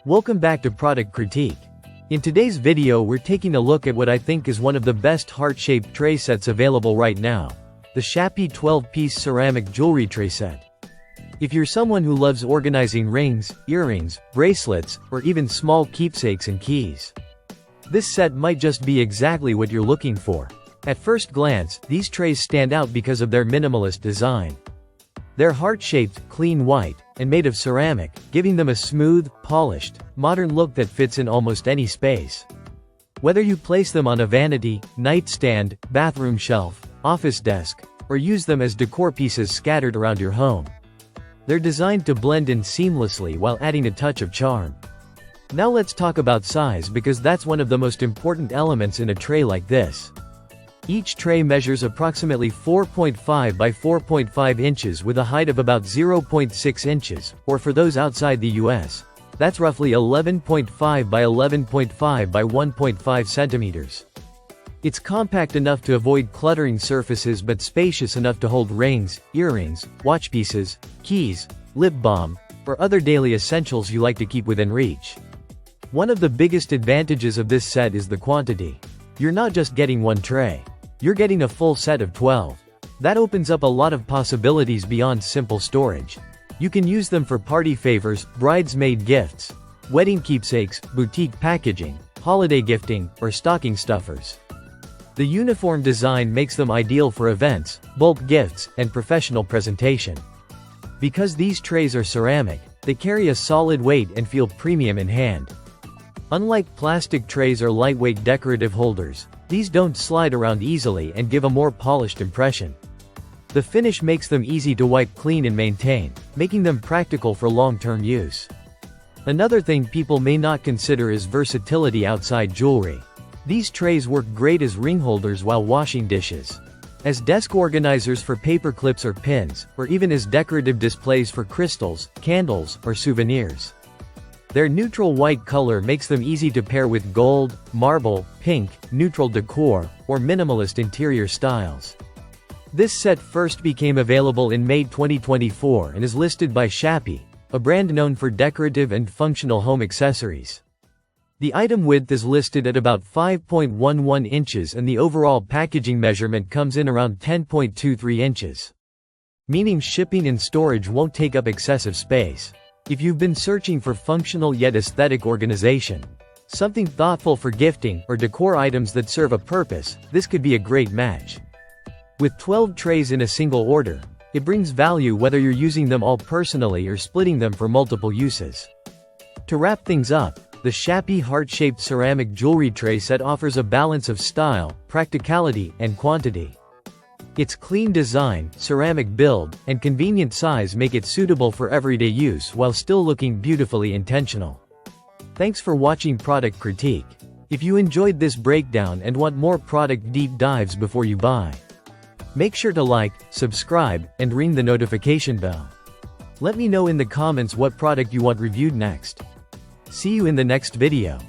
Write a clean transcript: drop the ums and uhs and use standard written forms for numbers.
Welcome back to Product Critique. In today's video we're taking a look at what I think is one of the best heart-shaped tray sets available right now. The Shappy 12-piece ceramic jewelry tray set. If you're someone who loves organizing rings, earrings, bracelets, or even small keepsakes and keys, this set might just be exactly what you're looking for. At first glance, these trays stand out because of their minimalist design. They're heart-shaped, clean white, and made of ceramic, giving them a smooth, polished, modern look that fits in almost any space. Whether you place them on a vanity, nightstand, bathroom shelf, office desk, or use them as decor pieces scattered around your home, they're designed to blend in seamlessly while adding a touch of charm. Now let's talk about size, because that's one of the most important elements in a tray like this. Each tray measures approximately 4.5 by 4.5 inches with a height of about 0.6 inches, or for those outside the US, that's roughly 11.5 by 11.5 by 1.5 centimeters. It's compact enough to avoid cluttering surfaces but spacious enough to hold rings, earrings, watch pieces, keys, lip balm, or other daily essentials you like to keep within reach. One of the biggest advantages of this set is the quantity. You're not just getting one tray. You're getting a full set of 12. That opens up a lot of possibilities beyond simple storage. You can use them for party favors, bridesmaid gifts, wedding keepsakes, boutique packaging, holiday gifting, or stocking stuffers. The uniform design makes them ideal for events, bulk gifts, and professional presentation. Because these trays are ceramic, they carry a solid weight and feel premium in hand. Unlike plastic trays or lightweight decorative holders, these don't slide around easily and give a more polished impression. The finish makes them easy to wipe clean and maintain, making them practical for long-term use. Another thing people may not consider is versatility outside jewelry. These trays work great as ring holders while washing dishes, as desk organizers for paper clips or pins, or even as decorative displays for crystals, candles, or souvenirs. Their neutral white color makes them easy to pair with gold, marble, pink, neutral decor, or minimalist interior styles. This set first became available in May 2024 and is listed by Shappy, a brand known for decorative and functional home accessories. The item width is listed at about 5.11 inches and the overall packaging measurement comes in around 10.23 inches. Meaning shipping and storage won't take up excessive space. If you've been searching for functional yet aesthetic organization, something thoughtful for gifting, or decor items that serve a purpose, this could be a great match. With 12 trays in a single order, it brings value whether you're using them all personally or splitting them for multiple uses. To wrap things up, the Shappy heart-shaped ceramic jewelry tray set offers a balance of style, practicality, and quantity. Its clean design, ceramic build, and convenient size make it suitable for everyday use while still looking beautifully intentional. Thanks for watching Product Critique. If you enjoyed this breakdown and want more product deep dives before you buy, make sure to like, subscribe, and ring the notification bell. Let me know in the comments what product you want reviewed next. See you in the next video.